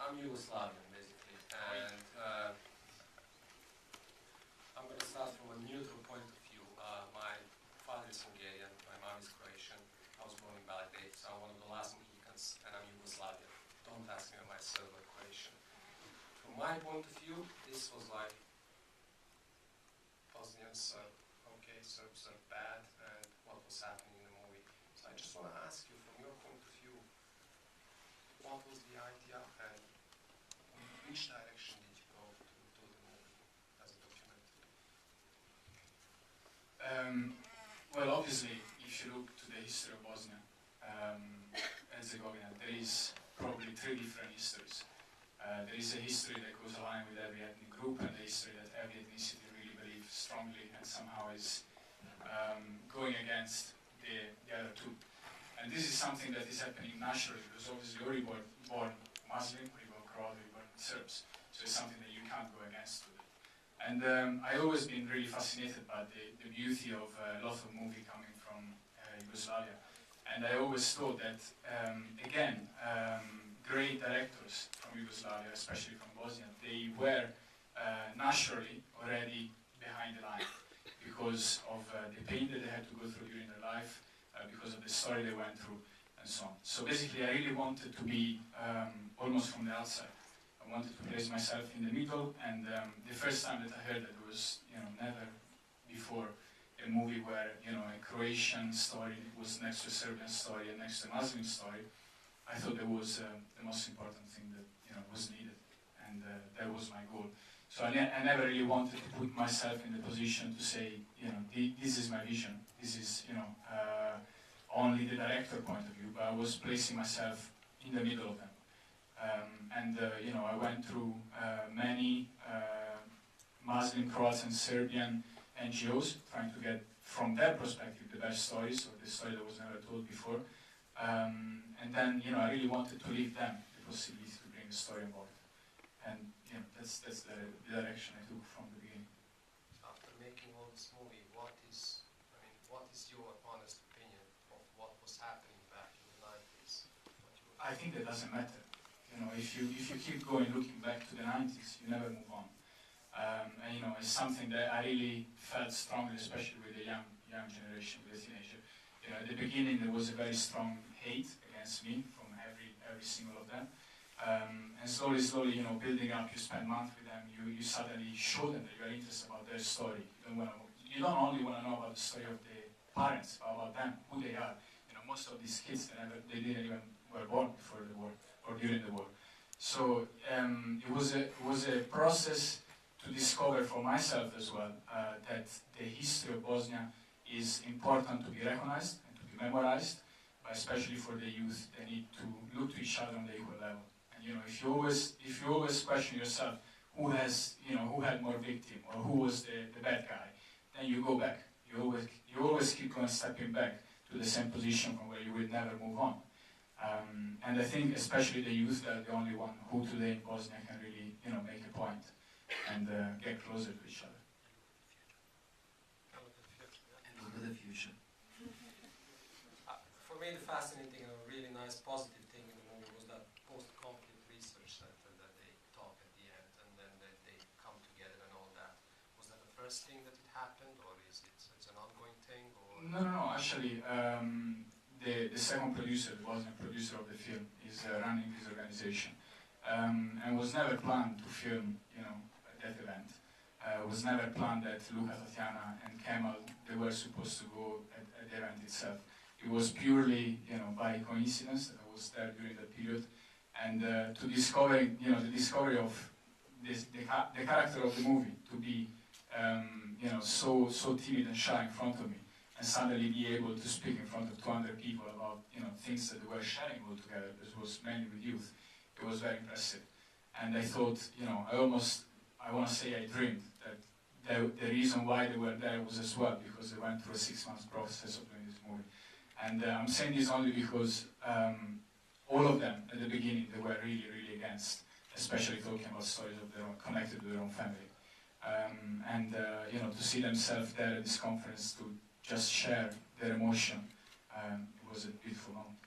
I'm Yugoslavian, basically, and I'm going to start from a neutral point of view. My father is Hungarian, my mom is Croatian. I was born in Belgrade, so I'm one of the last Mohicans, and I'm Yugoslavian. Don't ask me on my Serb or Croatian. From my point of view, this was like Bosnians are okay, Serbs are bad, and what was happening in the movie. So I just want to ask you, from your point of view, what was the idea and which direction did you go to do the movie as a documentary? Well, obviously, if you look to the history of Bosnia and Herzegovina, there is probably three different histories. There is a history that goes aligned with every ethnic group, and the history that every ethnicity really believes strongly and somehow is going against the other two. And this is something that is happening naturally, because obviously you're born Muslim, or you're born Croat, or you're born Serbs. So it's something that you can't go against today. And I've always been really fascinated by the beauty of a lot of movies coming from Yugoslavia. And I always thought that, again, great directors from Yugoslavia, especially from Bosnia, they were naturally already behind the line because of the pain that they had to go through during their life, because of the story they went through, and so on. So basically, I really wanted to be almost from the outside. I wanted to place myself in the middle, and the first time that I heard that it was, never before a movie where, a Croatian story was next to a Serbian story and next to a Muslim story. I thought that was the most important thing that, was needed, and that was my goal. So I never really wanted to put myself in the position to say, this is my vision. This is, only the director point of view, but I was placing myself in the middle of them. I went through many Muslim, Croats, and Serbian NGOs, trying to get from their perspective the best stories, or the story that was never told before. And then, I really wanted to leave them the possibility to bring the story involved. And that's the direction I took from the beginning. After making all this movie, what is your honest opinion of what was happening back in the 90s? I think that doesn't matter. If you keep going, looking back to the 90s, you never move on. It's something that I really felt strongly, especially with the young generation, with the teenager. At the beginning, there was a very strong hate against me from every single of them. And slowly, building up, you spend months with them, you suddenly show them that you are interested about their story. You don't only want to know about the story of the parents, but about them, who they are. Most of these kids, they didn't even were born before the war or during the war. So it was a process to discover for myself as well that the history of Bosnia is important to be recognized and to be memorized, but especially for the youth, they need to look to each other on the equal level. And if you always question yourself who had more victim or who was the bad guy, then you go back. You always keep on stepping back to the same position from where you will never move on. And I think especially the youth are the only one who today in Bosnia can really make a point and get closer to each other. And look at the future. For me, the fascinating and really nice positive thing in the movie was that post-conflict research center that they talk at the end, and then they come together and all that. Was that the first thing that it happened, or is it's an ongoing thing? Or? No. Actually, the second producer, the Bosnian producer of the film, is running this organization, and was never planned to film, that event. Was never planned that Luka, Tatjana, and Kemal, they were supposed to go at the event itself. It was purely, by coincidence that I was there during that period, and to discover, the discovery of the character of the movie to be, so timid and shy in front of me, and suddenly be able to speak in front of 200 people about, things that they were sharing all together. This was mainly with youth. It was very impressive, and I thought, I want to say I dreamed that the reason why they were there was as well because they went through a 6-month process of doing this movie. And I'm saying this only because all of them at the beginning, they were really, really against, especially talking about stories of their own, connected to their own family. To see themselves there at this conference, to just share their emotion, it was a beautiful moment.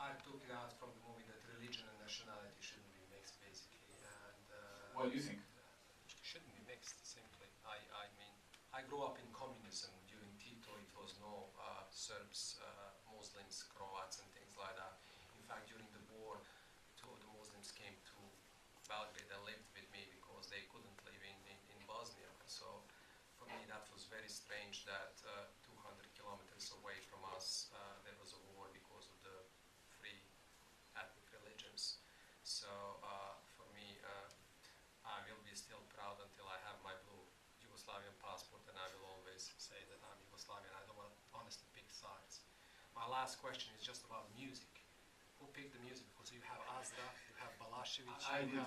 I took it out from the What do you think? Shouldn't be mixed, simply. I mean, I grew up in communism. During Tito, it was no Serbs, Muslims, Croats, and things like that. In fact, during the war, two of the Muslims came to Belgrade and lived with me because they couldn't live in Bosnia. So for me, that was very strange that 200 kilometers away from us, there was a war because of the free ethnic religions. So for me, I will be still proud until I have my blue Yugoslavian passport, and I will always say that I'm Yugoslavian. I don't want to honestly pick sides. My last question is just about music. Who picked the music? Because you have Azra, you have Balašević. I did.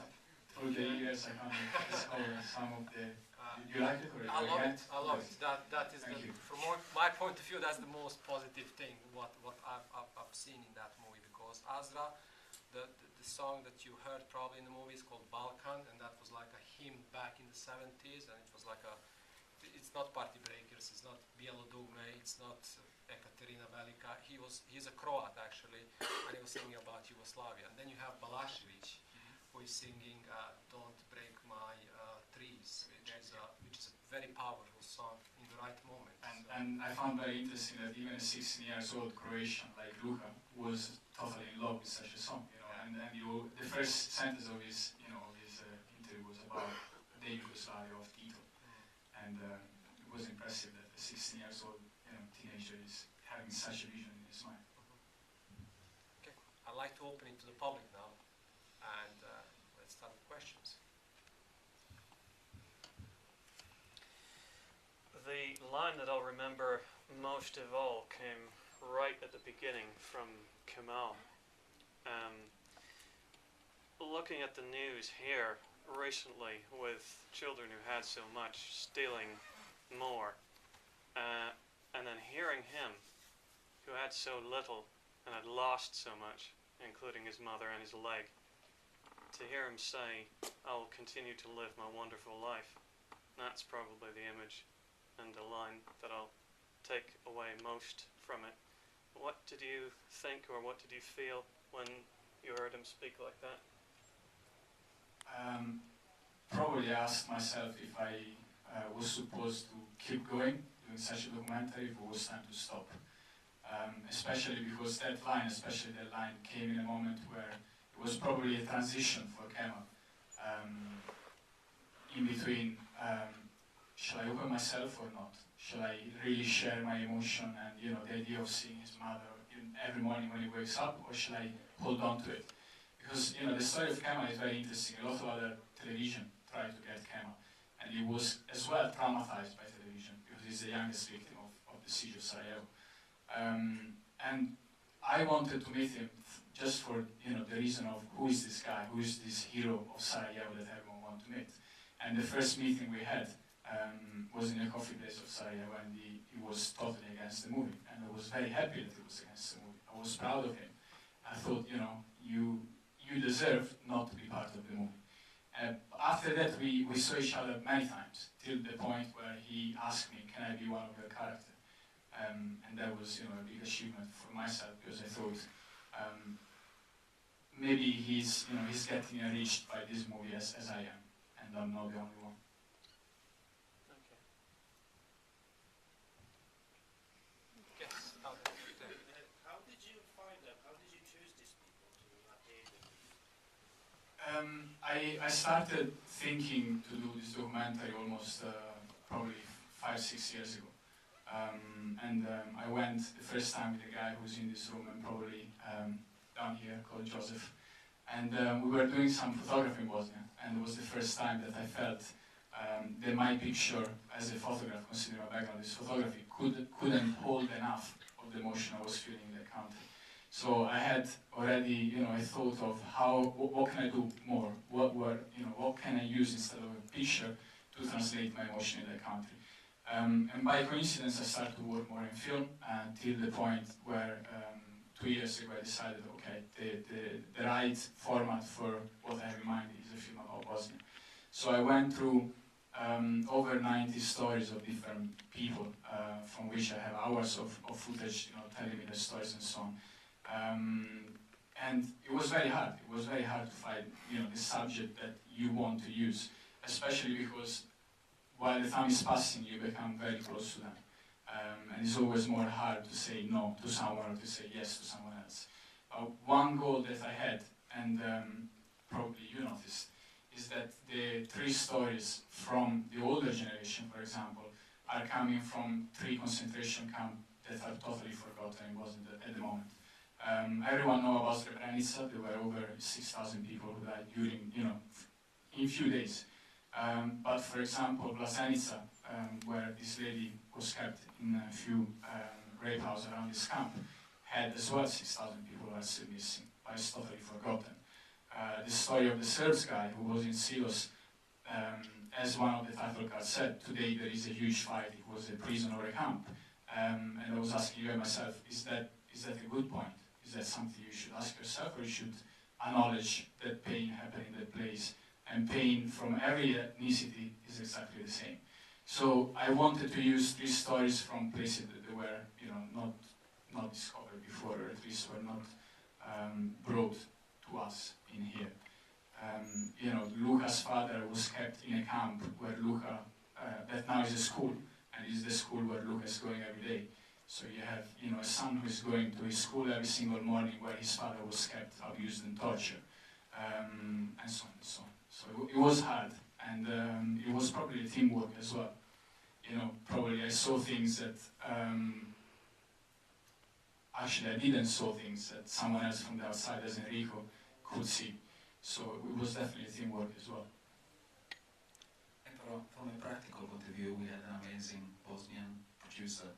Through the years, I can discover some of the. Did you like it or I love it. I love Yes. it. That is Thank you. from my point of view. That's the most positive thing. What I've seen in that movie, because Azra, the song that you heard probably in the movie is called Balkan, and that was like a hymn back in the 70s, and it was like a. It's not Party Breakers. It's not Bijelo Dugme. It's not Ekaterina Velika. He's a Croat actually, and he was singing about Yugoslavia. And then you have Balašević, who is singing "Don't Break My Trees," which is a very powerful song in the right moment. And I found very interesting that even a 16 years old Croatian like Luka was totally in love with such a song, you know. And the first sentence of his interview was about the Yugoslavia of Tito, and it was impressive that a 16 years old teenager is having such a vision in his mind. Okay, I'd like to open it to the public now, and let's start with questions. The line that I'll remember most of all came right at the beginning from Kemal. Looking at the news here recently with children who had so much stealing more, and then hearing him who had so little and had lost so much, including his mother and his leg, to hear him say, "I will continue to live my wonderful life," that's probably the image and the line that I'll take away most from it. What did you think, or what did you feel when you heard him speak like that? Probably asked myself if I was supposed to keep going, doing such a documentary, if it was time to stop. Especially because that line came in a moment where it was probably a transition for Kemal. In between, shall I open myself or not? Shall I really share my emotion and the idea of seeing his mother every morning when he wakes up, or shall I hold on to it? Because the story of Kemal is very interesting. A lot of other television tried to get Kemal, and he was as well traumatized by television because he's the youngest victim of the siege of Sarajevo. And I wanted to meet him just for the reason of who is this guy, who is this hero of Sarajevo that everyone wants to meet. And the first meeting we had was in a coffee place of Sarajevo, and he was totally against the movie, and I was very happy that he was against the movie. I was proud of him. I thought, you deserve not to be part of the movie. After that, we saw each other many times, till the point where he asked me, "Can I be one of your characters?" And that was, a big achievement for myself, because I thought maybe he's getting enriched by this movie as I am, and I'm not the only one. Okay. Yes. How did you find them? How did you choose these people to aid them? I started thinking to do this documentary almost probably 5-6 years ago. I went the first time with a guy who's in this room and probably down here, called Joseph. And we were doing some photography in Bosnia, and it was the first time that I felt that my picture as a photographer, considering my background is photography, couldn't hold enough of the emotion I was feeling in the country. So I had already, I thought of what can I do more? What can I use instead of a picture to translate my emotion in the country? And by coincidence, I started to work more in film until the point where 2 years ago I decided, okay, the right format for what I have in mind is a film about Bosnia. So I went through over 90 stories of different people, from which I have hours of footage, telling me their stories and so on. And it was very hard. It was very hard to find, the subject that you want to use, especially because while the time is passing, you become very close to them. And it's always more hard to say no to someone or to say yes to someone else. One goal that I had, and probably you noticed, is that the 3 stories from the older generation, for example, are coming from 3 concentration camps that are totally forgotten in Bosnia at the moment. Everyone knows about Srebrenica. There were over 6,000 people who died during, in a few days. But for example, Vlasenica, where this lady was kept in a few rape houses around this camp, had as well 6,000 people who are still missing, but it's totally forgotten. The story of the Serbs guy who was in Silos, as one of the title cards said, today there is a huge fight, it was a prison or a camp. And I was asking you and myself, is that a good point? Is that something you should ask yourself, or you should acknowledge that pain happened in that place, and pain from every ethnicity is exactly the same? So I wanted to use 3 stories from places that they were, not discovered before, or at least were not brought to us in here. Luca's father was kept in a camp where Luca, that now is a school, and is the school where Luca is going every day. So you have, a son who is going to his school every single morning where his father was kept, abused and tortured, and so on and so on. So it was hard, and it was probably a teamwork as well. Probably I saw things that, actually I didn't saw things that someone else from the outside, as Enrico, could see. So it was definitely teamwork as well. And from a practical point of view, we had an amazing Bosnian producer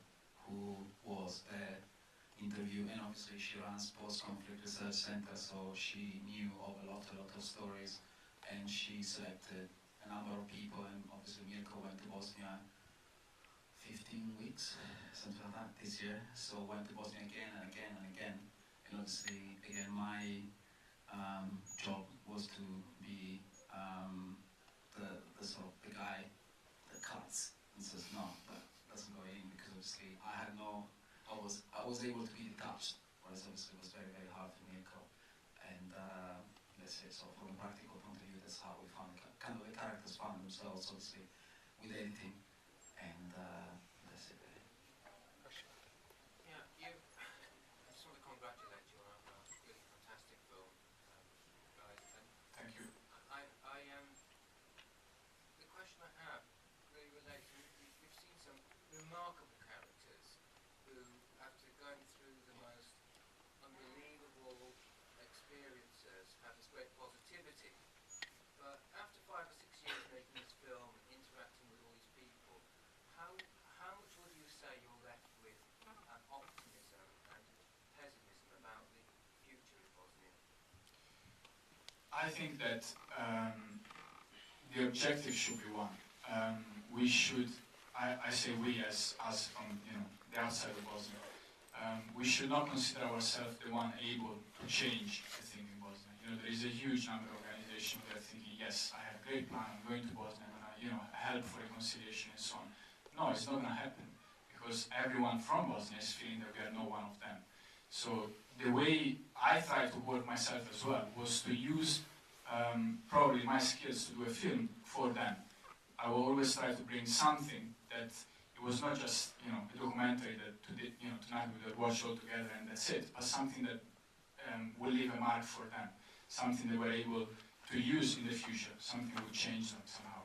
who was there interview, and obviously she runs post-conflict research center, so she knew of a lot of stories, and she selected a number of people, and obviously Mirko went to Bosnia 15 weeks, something like that, this year, so went to Bosnia again and again and again, and obviously, again, my job was to be the sort of the guy that cuts and says no, that doesn't go in, because obviously I was able to be detached, whereas obviously it was very, very hard for Mirko. And let's say, so from a practical point of view, that's how we found kind of the characters found themselves, obviously, with editing, and that's it. Yeah, I just want to congratulate you on a really fantastic film, guys. And Thank you. the question I have really relates. We've seen some remarkable characters who, after going through the most unbelievable experiences, have this great positivity. But after 5 or 6 years making this film and interacting with all these people, how much would you say you're left with optimism and pessimism about the future in Bosnia? I think that the objective should be one. We should, I say we as from the outside of Bosnia, we should not consider ourselves the one able to change the thing in Bosnia. There is a huge number of organizations that are thinking, yes, I have a great plan, I'm going to Bosnia, I'm gonna, help for reconciliation and so on. No, it's not going to happen, because everyone from Bosnia is feeling that we are not one of them. So the way I tried to work myself as well was to use probably my skills to do a film for them. I will always try to bring something that it was not just a documentary that tonight we will watch all together and that's it, but something that will leave a mark for them, something they were able to use in the future, something that would change them somehow.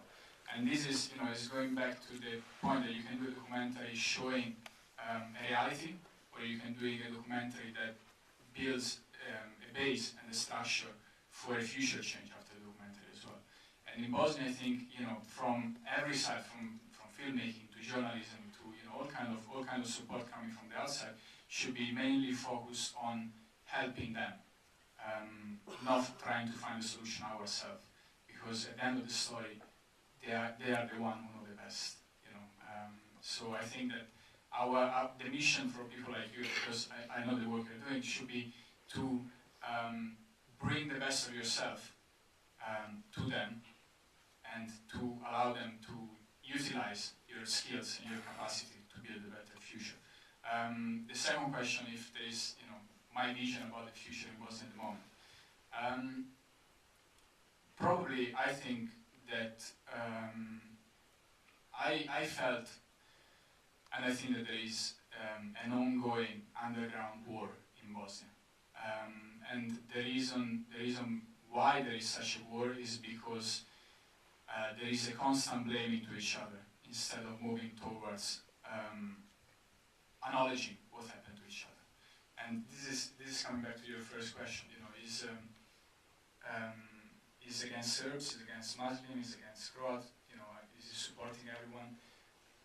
And this is is going back to the point that you can do a documentary showing a reality, or you can do a documentary that builds a base and a structure for a future change after the documentary as well. And in Bosnia, I think from every side, from filmmaking to journalism to all kind of support coming from the outside, should be mainly focused on helping them, not trying to find a solution ourselves. Because at the end of the story, they are the one who know the best. So I think that the mission for people like you, because I know the work you're doing, should be to bring the best of yourself to them, and to allow them to utilize your skills and your capacity to build a better future. The second question, if there is my vision about the future in Bosnia at the moment. Probably, I think that I felt, and I think that there is an ongoing underground war in Bosnia. And the reason why there is such a war is because there is a constant blaming to each other instead of moving towards acknowledging what happened to each other. And this is coming back to your first question. You know, is against Serbs, is against Muslims, is against Croats. You know, is supporting everyone.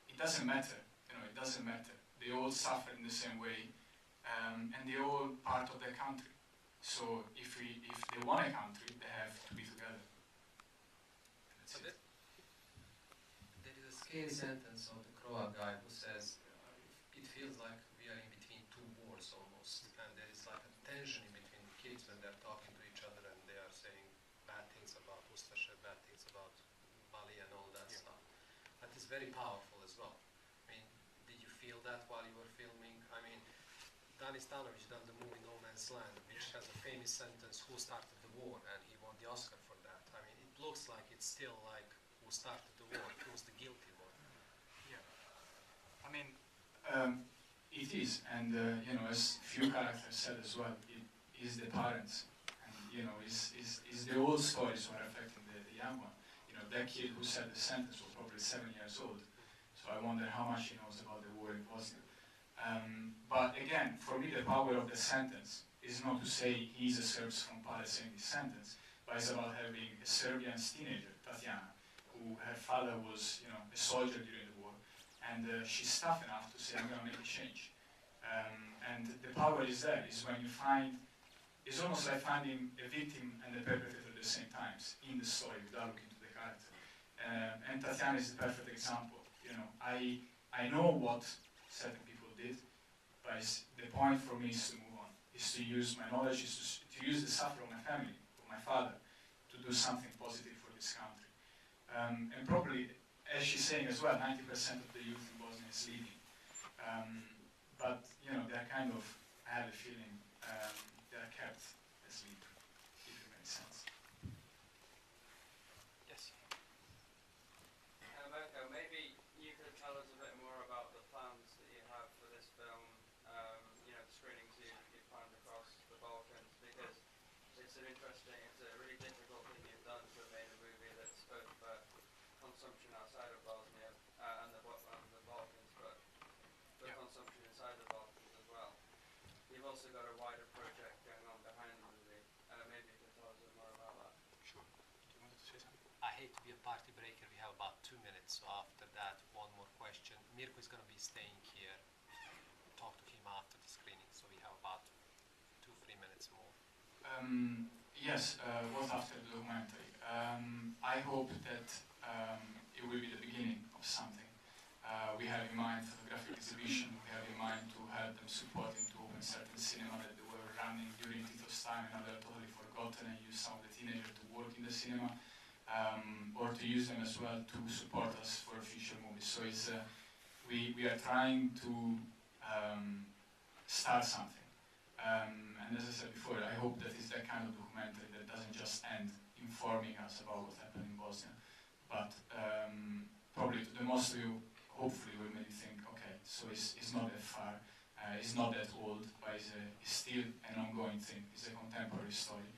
It doesn't matter. You know, it doesn't matter. They all suffer in the same way, and they're all part of their country. So if they want a country, they have to be together. That's So it. there is a scary sentence of the Croat guy who says, it feels like we are in between two wars almost, and there is like a tension in between the kids when they're talking to each other and they are saying bad things about Ustaše, bad things about Mali and all that stuff. That is very powerful as well. I mean, did you feel that while you were filming? I mean, Dani Stanovic done the movie No Man's Land, which has a famous sentence, who started the war, and he won the Oscar for that. I mean, it looks like it's still like who started the war, who's the guilty one. Yeah. I mean, it is, and you know, as few characters said as well, it is the parents, and you know, is the old stories who are affecting the young one. You know, that kid who said the sentence was probably 7 years old, so I wonder how much he knows about the war in Bosnia. But again, for me, the power of the sentence is not to say he's a Serb from Palestine this sentence, but it's about having a Serbian teenager, Tatjana, who her father was, you know, a soldier during the war, and she's tough enough to say, I'm going to make a change. And the power is there, is when you find, it's almost like finding a victim and a perpetrator at the same times in the story without looking to the character. And Tatjana is the perfect example. You know, I know what certain people did, but the point for me is to move on, is to use my knowledge, is to use the suffering of my family, of my father, to do something positive for this country. And probably, as she's saying as well, 90% of the youth in Bosnia is leaving. But, you know, they're kind of, I have a feeling, they're kept asleep, if it makes sense. Yes. Mirko, maybe you could tell us a bit more about the plans that you have for this film, you know, the screenings you've planned across the Balkans, because it's a really difficult thing you've done to have made a movie that's both for consumption outside of Bosnia and the Balkans, but for consumption inside the Balkans as well. You've also got a wider project going on behind the movie. Maybe you could tell us a bit more about that. Sure. Do you want to say something? I hate to be a party breaker, we have about 2 minutes, so after that, one more question. Mirko is going to be staying here, talk to him after the screening, so we have about 2-3 minutes more. Yes, what after the documentary? I hope that it will be the beginning of something. We have in mind photographic exhibition, we have in mind to help them supporting to open certain cinema that they were running during Tito's time and now they're totally forgotten, and use some of the teenagers to work in the cinema, or to use them as well to support us for future movies. So it's, we are trying to start something. And as I said before, I hope that it's that kind of documentary that doesn't just end informing us about what happened in Bosnia, but probably to the most of you, hopefully will make you think, okay, so it's not that far, it's not that old, but it's still an ongoing thing, it's a contemporary story.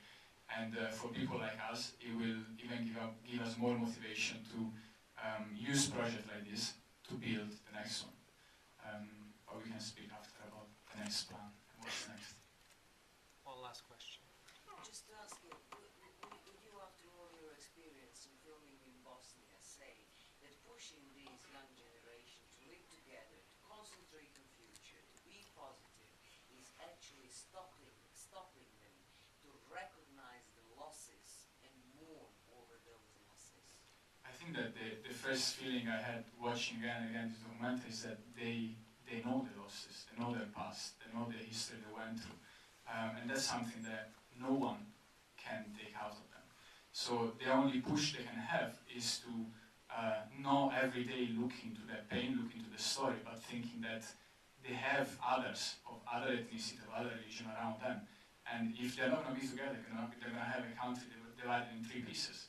And for people like us, it will even give us more motivation to use projects like this to build the next one. Or we can speak after about the next plan and what's next. One last question. Just to ask you, would you, after all your experience in filming in Bosnia, say that pushing these young generation to live together, to concentrate on future, to be positive, is actually stopping them to recognize the losses and mourn over those losses? I think that the first feeling I had watching again and again this documentary is that they know the losses, they know their past, they know the history they went through. And that's something that no one can take out of them. So the only push they can have is to not every day look into that pain, look into the story, but thinking that they have others of other ethnicity, of other religion around them. And if they're not going to be together, they're going to have a country divided in three pieces.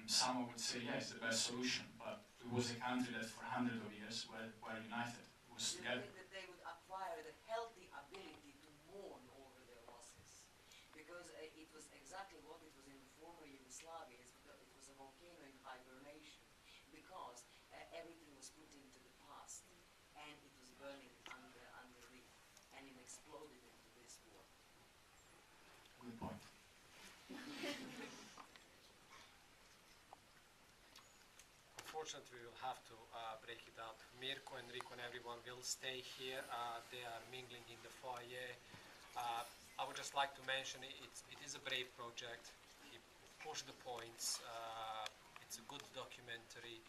Some would say, yes, the best solution, but it was a country that for hundreds of years were united, was Do you together. think that they would acquire the healthy ability to mourn over their losses? Because it was exactly what it was in the former Yugoslavia. It was a volcano in hibernation because everything was put into the past and it was burning underneath and it exploded into this war. Good point. Unfortunately, we will have to break it up. Mirko, Enrico, and everyone will stay here. They are mingling in the foyer. I would just like to mention it is a brave project. He pushed the points. It's a good documentary.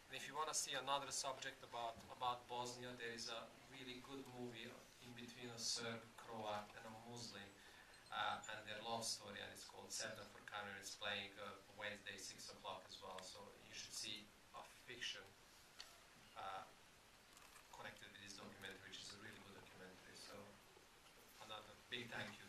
And if you want to see another subject about Bosnia, there is a really good movie in between a Serb, Croat, and a Muslim, and their love story, and it's called Seven for Camera. It's playing Wednesday, 6 o'clock as well. So you should see a fiction connected with this documentary, which is a really good documentary. So another big thank you